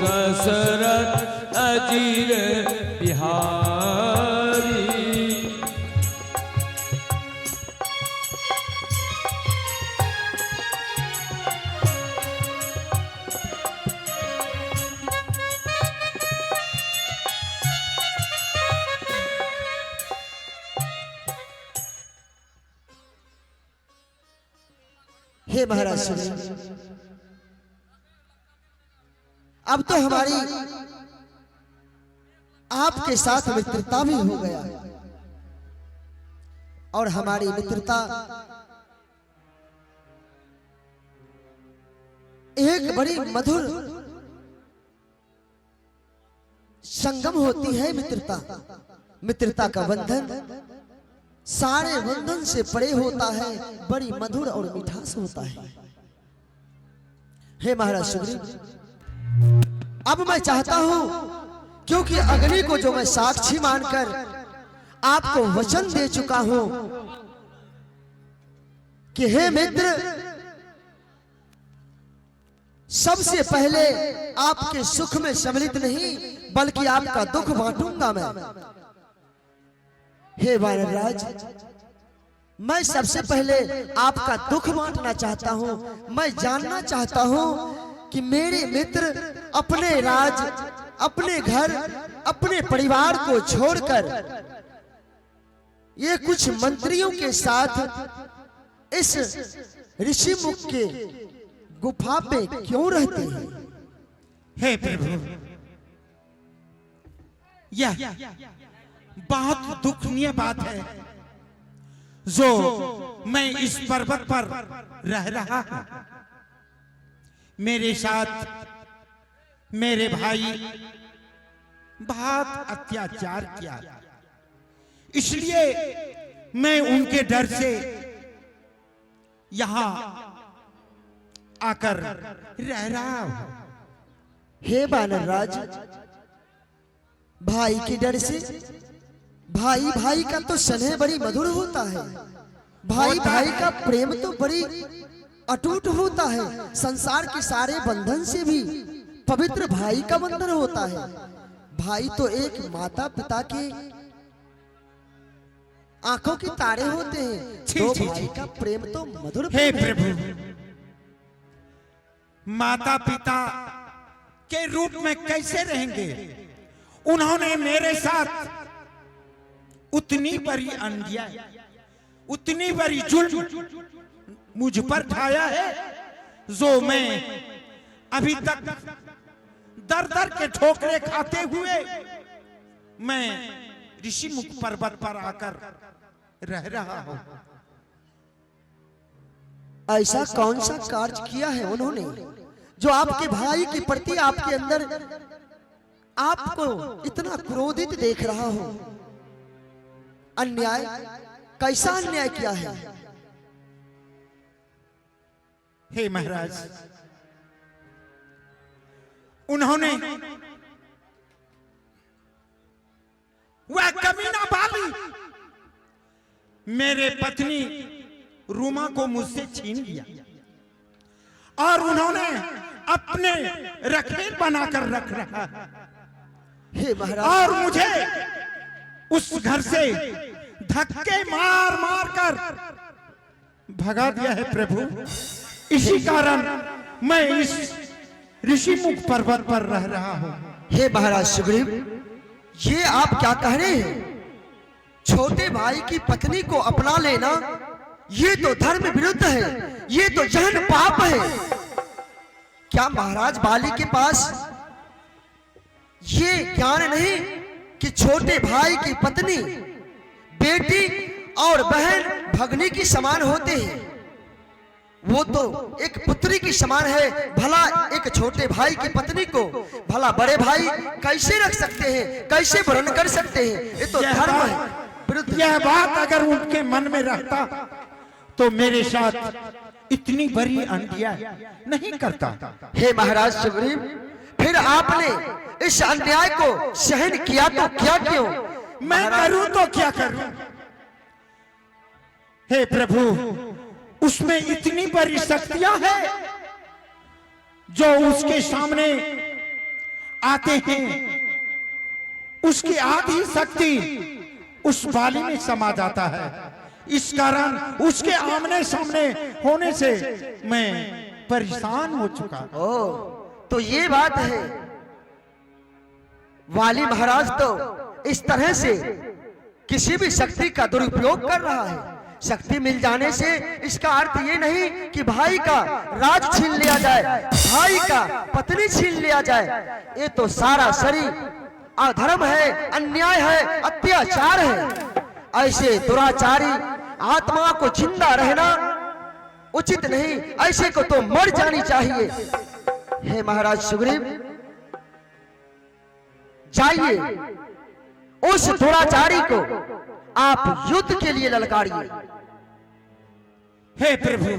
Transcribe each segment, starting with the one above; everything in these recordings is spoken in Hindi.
दशरथ अजीर बिहारी। हे महाराज सुनिए, अब तो हमारी आपके साथ मित्रता भी हो गया और हमारी मित्रता एक बड़ी मधुर संगम होती है। मित्रता का बंधन सारे बंधन से परे होता है, बड़ी मधुर और मिठास होता है। हे महाराज सुग्रीव, अब मैं चाहता हूं, क्योंकि अग्नि को जो मैं साक्षी मानकर आपको वचन दे चुका हूं कि हे मित्र, सबसे पहले आपके सुख में सम्मिलित नहीं बल्कि आपका दुख बांटूंगा मैं। हे वानरराज, मैं सबसे पहले आपका दुख बांटना चाहता हूं। मैं जानना चाहता हूं कि मेरे मित्र अपने राज, अपने घर, अपने परिवार को छोड़कर ये कुछ मंत्रियों के साथ इस ऋषिमुख के गुफा पे क्यों रहते हैं? हे प्रभु, यह बहुत दुखनीय बात है जो मैं इस पर्वत पर रह रहा हूं। मेरे साथ मेरे भाई बहुत अत्याचार किया, इसलिए मैं उनके डर से यहां आकर रह रहा हूं। हे वानरराज, भाई के डर से? भाई भाई का तो स्नेह बड़ी मधुर होता है। भाई भाई का प्रेम तो बड़ी अटूट होता है। संसार के सारे बंधन से भी पवित्र भाई का बंधन होता है। भाई तो एक माता पिता के आंखों के तारे होते हैं। तो भाई का प्रेम तो मधुर। हे प्रभु, माता पिता के रूप में कैसे रहेंगे? उन्होंने मेरे साथ उतनी बड़ी अन्याय, उतनी बड़ी जुल्म मुझ पर ढाया है जो मैं अभी तक दर दर के ठोकरे खाते हुए मैं ऋषिमुख पर्वत पर आकर रह रहा हूं। ऐसा कौन सा कार्य किया है उन्होंने जो आपके भाई के प्रति आपके अंदर आपको इतना क्रोधित देख रहा हूं? अन्याय, कैसा अन्याय किया है? हे महाराज, उन्होंने वह कमीना बाली मेरे पत्नी रूमा को मुझसे छीन लिया और उन्होंने अपने रखेल बनाकर रख रखा है। हे महाराज, और मुझे उस घर से धक्के मार मार कर भगा दिया है प्रभु। इसी कारण मैं इस ऋषिमुख पर्वत पर रह रहा हूं। हे महाराज सुग्रीव, ये आप क्या कह रहे हैं? छोटे भाई की पत्नी को अपना लेना ये तो धर्म विरुद्ध है, ये तो जहन पाप है। क्या महाराज बाली के पास ये ज्ञान नहीं कि छोटे भाई की पत्नी बेटी और बहन भगनी की समान होते हैं? वो तो एक पुत्री की समान है। भला एक छोटे भाई की पत्नी को भला बड़े भाई कैसे रख सकते हैं, कैसे वर्ण कर सकते हैं? ये तो धर्म है विरुद्ध। यह बात अगर उनके मन में रहता तो मेरे साथ इतनी बड़ी अन्याय नहीं करता। हे महाराज सुग्रीव, फिर आपने इस अन्याय को सहन किया तो क्या क्यों? मैं करूं तो क्या करूं? हे प्रभु, उसमें इतनी बड़ी शक्तियां हैं जो उसके सामने आते हैं उसकी आधी शक्ति उस बाली में समा जाता है। इस कारण उसके आमने सामने होने से मैं परेशान हो चुका। ओ, तो ये बात है। वाली महाराज तो इस तरह से किसी भी शक्ति का दुरुपयोग कर रहा है। शक्ति मिल जाने से इसका अर्थ ये नहीं कि भाई का राज छीन लिया जाए, भाई का पत्नी छीन लिया जाए। ये तो सारा शरीर अधर्म है, अन्याय है, अत्याचार है। ऐसे दुराचारी आत्मा को जिंदा रहना उचित नहीं, ऐसे को तो मर जानी चाहिए। हे महाराज सुग्रीव, जाइए उस दुराचारी को आप युद्ध के लिए ललकारिए। हे प्रभु,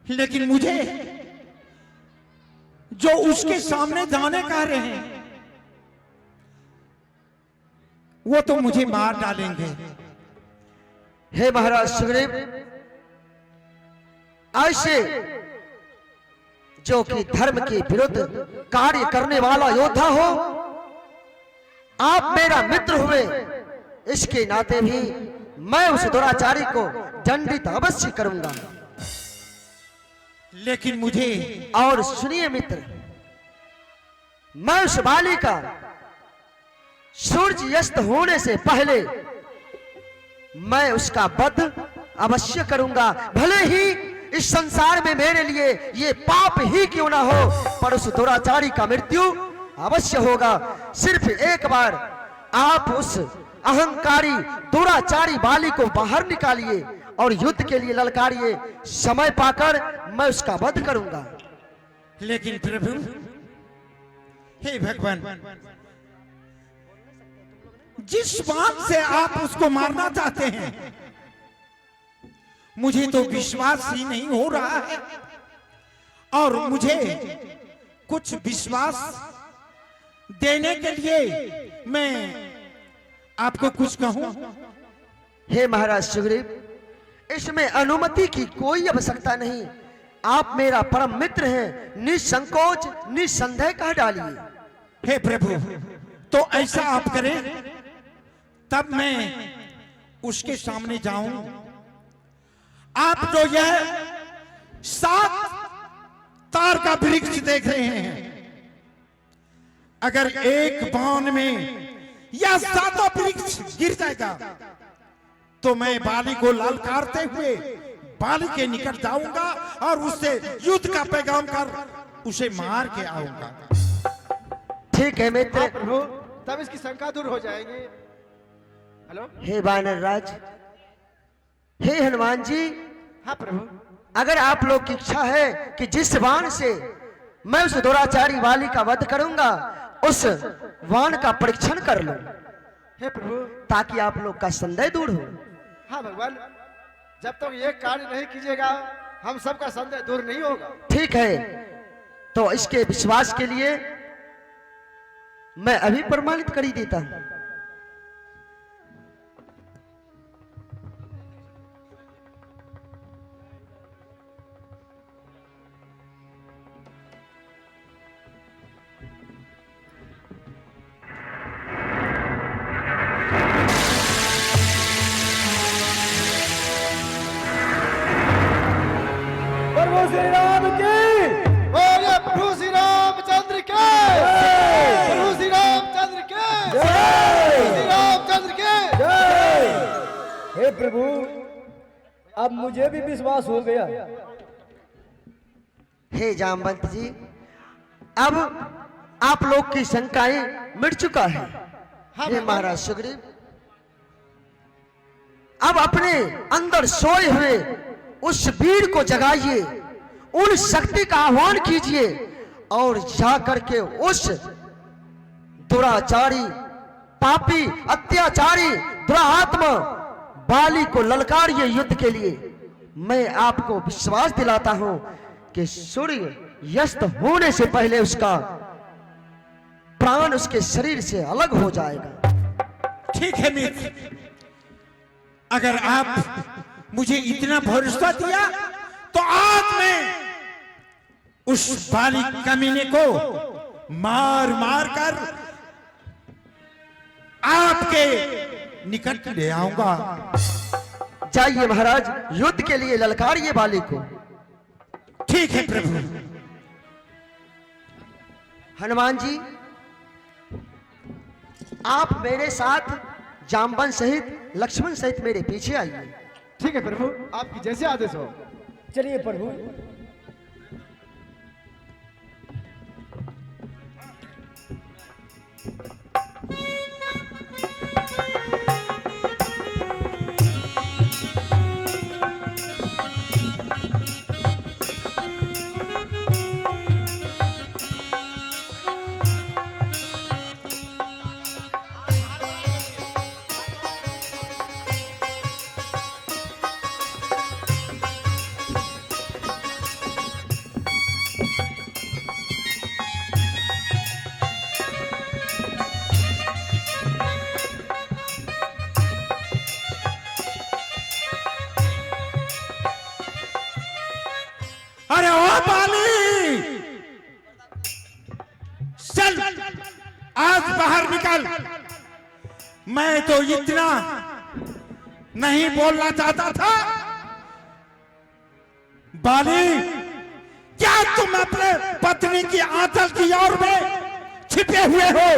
लेकिन मुझे जो उसके सामने जाने कह रहे हैं वो तो मुझे मार डालेंगे। हे महाराज सुग्रीव, ऐसे जो कि धर्म के विरुद्ध कार्य करने वाला योद्धा हो, आप मेरा मित्र हुए, इसके नाते भी मैं उस दुराचारी को दंडित अवश्य करूंगा। लेकिन मुझे और सुनिए मित्र, मैं उस बाली का सूर्य अस्त होने से पहले मैं उसका वध अवश्य करूंगा। भले ही इस संसार में मेरे लिए ये पाप ही क्यों ना हो, पर उस दुराचारी का मृत्यु अवश्य होगा। सिर्फ एक बार आप उस अहंकारी दुराचारी बाली को बाहर निकालिए और युद्ध के लिए ललकारिए। समय पाकर मैं उसका वध करूंगा। लेकिन प्रभु, हे भगवान, जिस बात से आप उसको मारना चाहते हैं मुझे तो विश्वास ही नहीं हो रहा है, और मुझे कुछ विश्वास देने के लिए मैं आपको कुछ कहूं। हे महाराज सुग्रीव, इसमें अनुमति की कोई आवश्यकता नहीं। आप मेरा परम मित्र हैं, निसंकोच निसंदेह कह डालिए। हे प्रभु, तो ऐसा आप करें तब मैं उसके सामने जाऊं। आप जो यह 7 तार का वृक्ष देख रहे हैं, अगर एक बाण में यह 7 वृक्ष गिर जाएगा तो मैं बाली को ललकारते हुए बाली के निकट जाऊंगा और उससे युद्ध का पैगाम कर उसे मार के आऊंगा। ठीक है मित्र। प्रभु, तब इसकी शंका दूर हो जाएगी। हेलो, हे वानर राज, हे हनुमान जी, हाँ प्रभु, अगर आप लोग की इच्छा है कि जिस बाण से मैं उस दुराचारी वाली का वध करूंगा, उस बाण का परीक्षण कर लो, हे प्रभु, ताकि आप लोग का संदेह दूर हो। हाँ भगवान, जब तक ये कार्य नहीं कीजिएगा हम सबका संदेह दूर नहीं होगा। ठीक है, तो इसके विश्वास के लिए मैं अभी प्रमाणित कर ही देता हूं। श्री राम की बोले, प्रभु श्री रामचंद्र के, प्रभु श्री रामचंद्र के, श्री रामचंद्र के जय। हे प्रभु, अब मुझे भी विश्वास हो गया। हे जामवंत जी, अब आप लोग की शंकाएं मिट चुका है। हे महाराज सुग्रीव, अब अपने अंदर सोए हुए उस वीर को जगाइए, उन शक्ति का आह्वान कीजिए और जाकर के उस दुराचारी, पापी, अत्याचारी, दुरात्मा बाली को ललकारिए युद्ध के लिए। मैं आपको विश्वास दिलाता हूं कि सूर्य अस्त होने से पहले उसका प्राण उसके शरीर से अलग हो जाएगा। ठीक है मित्र, अगर आप मुझे इतना भरोसा दिया तो आज मैं उस बाली कमीने को मार मार कर आपके निकट ले आऊंगा। जाइए महाराज, युद्ध के लिए ललकारिए बाली को। ठीक है प्रभु। हनुमान जी, आप मेरे साथ जामवन सहित लक्ष्मण सहित मेरे पीछे आइए। ठीक है प्रभु, आपकी जैसे आदेश हो। चलिए प्रभु। अरे ओ बाली, चल आज बाहर निकल। मैं तो इतना नहीं बोलना चाहता था। बाली, क्या तुम अपने पत्नी की आंचल की ओर में छिपे हुए हो?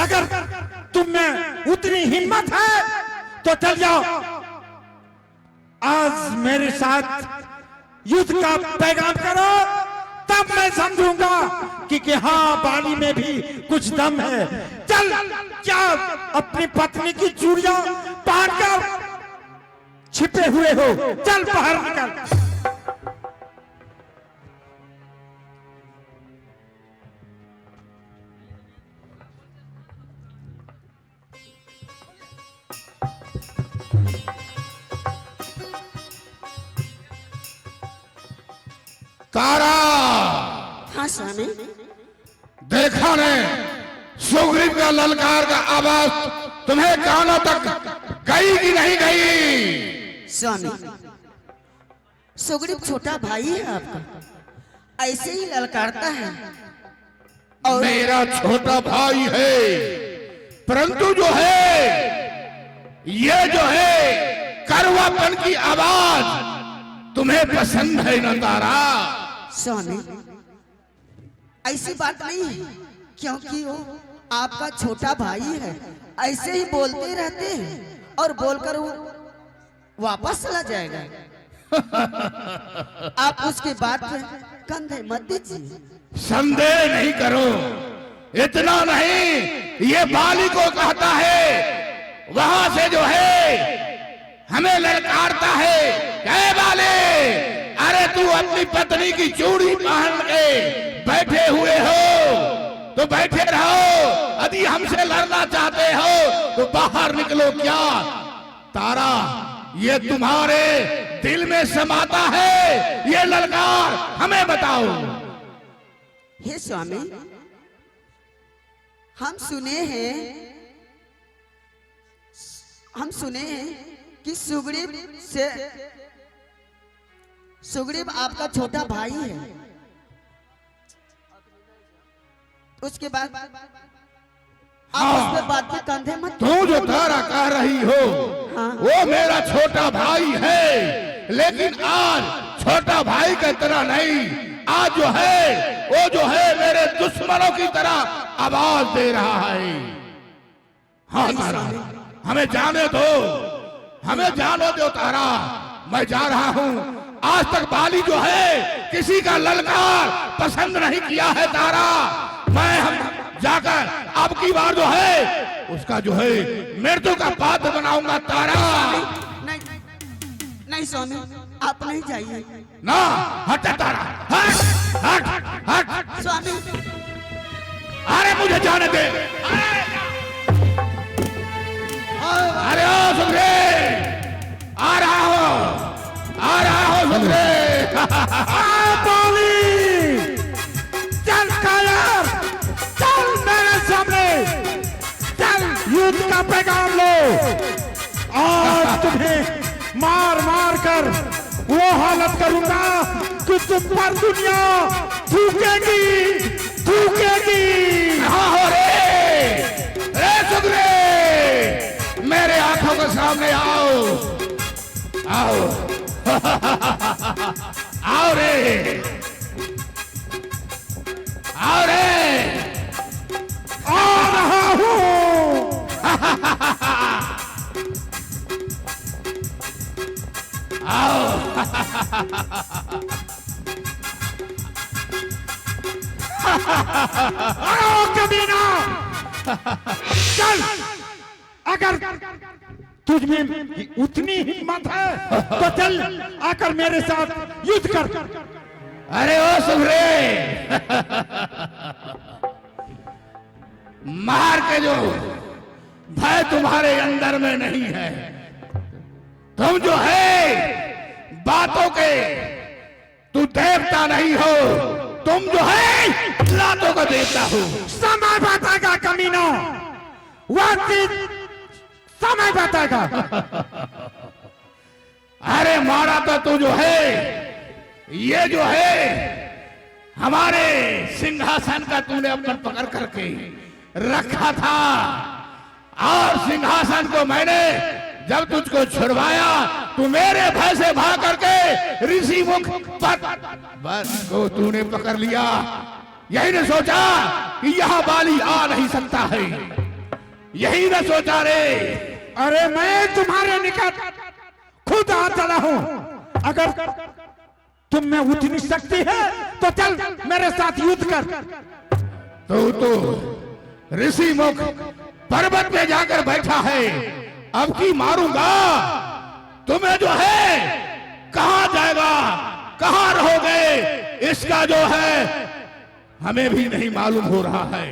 अगर तुम में उतनी हिम्मत है तो चल जाओ। आज मेरे साथ युद्ध का पैगाम करो, तब मैं समझूंगा कि हाँ, बाली में भी कुछ दम है। चल, क्या अपनी पत्नी की चूड़ियां पहनकर छिपे हुए हो? चल बाहर निकल। तारा, हाँ स्वामी। देखा ने सुग्रीव का ललकार का आवाज तुम्हें कानों तक गई कि नहीं गई? स्वामी, सुग्रीव छोटा भाई है आपका, ऐसे ही ललकारता है। और मेरा छोटा भाई है, परंतु जो है ये जो है करवापन की आवाज तुम्हें पसंद है ना तारा? स्वामी, ऐसी बात नहीं है, क्योंकि वो आपका छोटा भाई है। ऐसे ही बोलते रहते हैं और बोलकर वो वापस चला जाएगा। आप उसकी बात पे कंधे मत दीजिए। संदेह नहीं करो, इतना नहीं, ये बाली को कहता है, वहां से जो है हमें ललकारता है। क्या बाले, अरे तू अपनी पत्नी की चूड़ी पहन के बैठे हुए हो तो बैठे रहो, यदि हमसे लड़ना चाहते हो तो बाहर निकलो। क्या तारा, ये तुम्हारे दिल में समाता है ये ललकार? हमें बताओ। हे स्वामी, हम सुने हैं कि सुग्रीव आपका छोटा भाई है। उसके बाद आप उस पे बात पे कंधे मत। तू जो तारा कह रही हो, हाँ। वो मेरा छोटा भाई है, लेकिन आज छोटा भाई की तरह नहीं, आज जो है वो जो है मेरे दुश्मनों की तरह आवाज दे रहा है। हाँ तारा, हमें जाने दो, हमें जाने दो तारा। मैं जा रहा हूँ। आज तक बाली जो है किसी का ललकार पसंद नहीं किया है तारा। हम जाकर अब की बार जो है उसका जो है मृत्यु का पात्र बनाऊंगा तारा। नहीं नहीं स्वामी, आप नहीं जाइए। ना, हट तारा, हट हट हट। स्वामी, अरे मुझे जाने दे। अरे ओ सुग्रीव, आ रहा हो सुग्रीव। बाली, चल कायर, चल मेरे सामने, चल युद्ध का पैगाम लो। आज तुम्हें मार मार कर वो हालत करूंगा कि तुम पर दुनिया थूकेगी, थूकेगी। हाँ हो रे सुगरे, मेरे आंखों के सामने आओ आओ आओ रे आओ रे, आ रहा हूं। आओ कमीना, चल। अगर तुझ में उतनी हिम्मत है तो चल आकर मेरे साथ युद्ध कर। अरे ओ सुगरे, मार के जो भय तुम्हारे अंदर में नहीं है, तुम जो है बातों के, तू देवता नहीं हो, तुम जो है लातों का देवता हो। समय बताएगा कमीनो, वक्त समय बताएगा। अरे मारा तो तू जो है, ये जो है हमारे सिंहासन का तूने अपना पकड़ करके रखा था, और सिंहासन को मैंने जब तुझको छुड़वाया, तू मेरे भय से भाग करके ऋषि मुख बस को तूने पकड़ लिया। यही ने सोचा कि यहाँ बाली आ नहीं सकता है, यही न सोचा रे। अरे मैं तुम्हारे निकट खुद आ चला हूं। अगर तुम में उतनी शक्ति है तो चल मेरे साथ युद्ध कर। तो ऋषि मुख पर्वत पे जाकर बैठा है, अब की मारूंगा तुम्हें जो है, कहां जाएगा कहां रहोगे, इसका जो है हमें भी नहीं मालूम हो रहा है।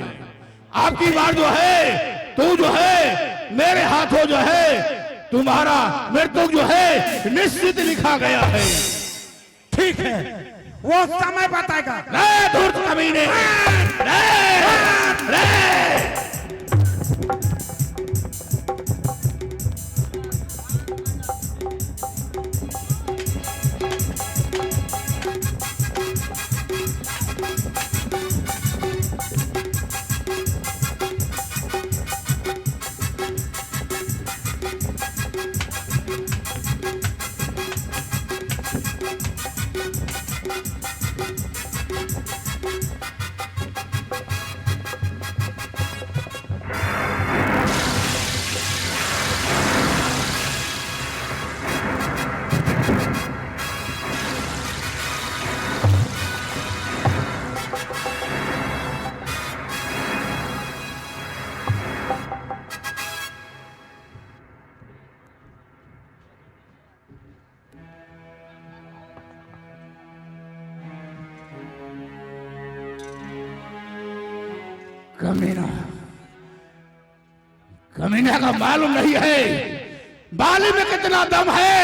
आपकी बार जो है, तू जो है मेरे हाथों जो है, तुम्हारा मृत्यु जो है निश्चित लिखा गया है। ठीक है, वो समय बताएगा। रे धूर्त कमीने, रे रे कमीना का मालूम नहीं है बाली में कितना दम है।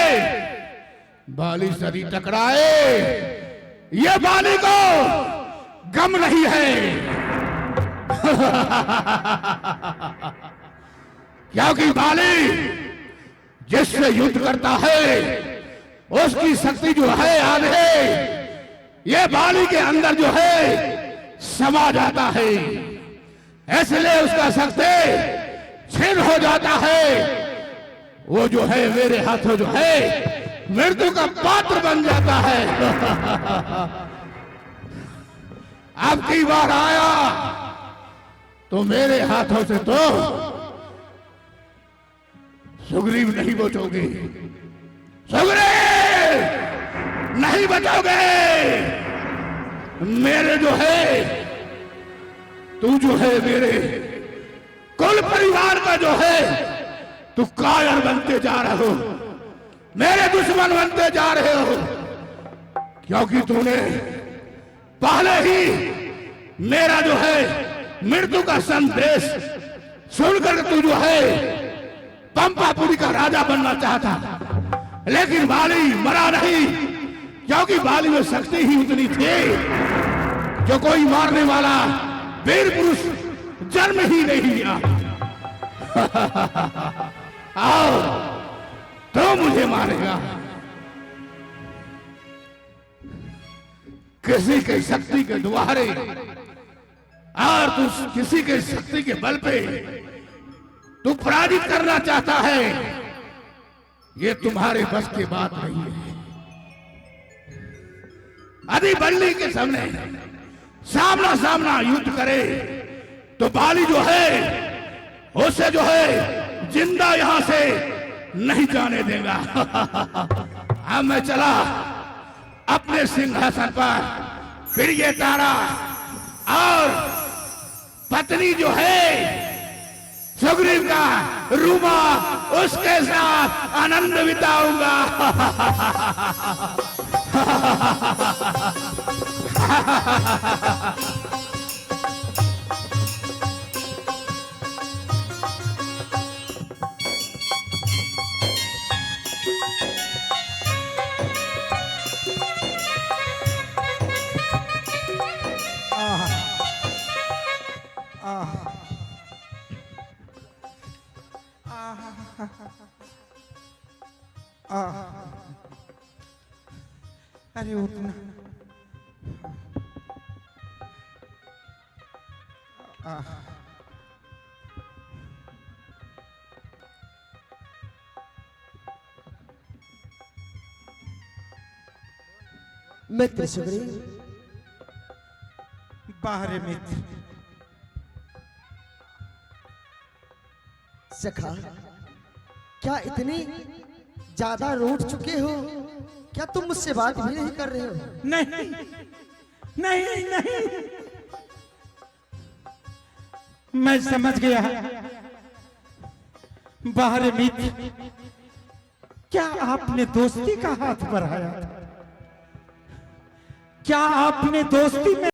बाली सरी टकराए, ये बाली को गम नहीं है। क्योंकि बाली जिससे युद्ध करता है उसकी शक्ति जो है आधे ये बाली के अंदर जो है समा जाता है, इसलिए उसका शक्ति छीन हो जाता है। वो जो है मेरे हाथों जो है मृत्यु का पात्र बन जाता है। अब की बार आया तो मेरे हाथों से तो सुग्रीव नहीं बचोगे, सुग्रीव नहीं बचोगे। मेरे जो है तू जो है मेरे कुल परिवार का जो है तू कायर बनते जा रहे हो, मेरे दुश्मन बनते जा रहे हो। क्योंकि तूने पहले ही मेरा जो है मृत्यु का संदेश सुनकर तू जो है पंपापुरी का राजा बनना चाहता, लेकिन बाली मरा नहीं। क्योंकि बाली में शक्ति ही उतनी थी जो कोई मारने वाला वीर पुरुष जन्म ही नहीं लिया। आओ तो मुझे मारेगा। किसी की शक्ति के द्वारे और तू किसी के शक्ति के बल पे तू पराजित करना चाहता है, ये तुम्हारे बस की बात नहीं है। यदि बल्ली के सामने सामना सामना युद्ध करे तो बाली जो है उसे जो है जिंदा यहां से नहीं जाने देगा। अब मैं चला अपने सिंहासन पर, फिर ये तारा और पत्नी जो है सुग्रीव का रूमा, उसके साथ आनंद बिताऊंगा। अरे उठना। मित्र सुग्रीव, बाहर मित्र। सखा, क्या इतनी ज्यादा रूठ चुके हो? क्या तुम मुझसे बात भी नहीं कर रहे हो? नहीं नहीं नहीं, मैं समझ गया। बाहर मित्र, क्या आपने दोस्ती का हाथ बढ़ाया था? क्या आपने दोस्ती में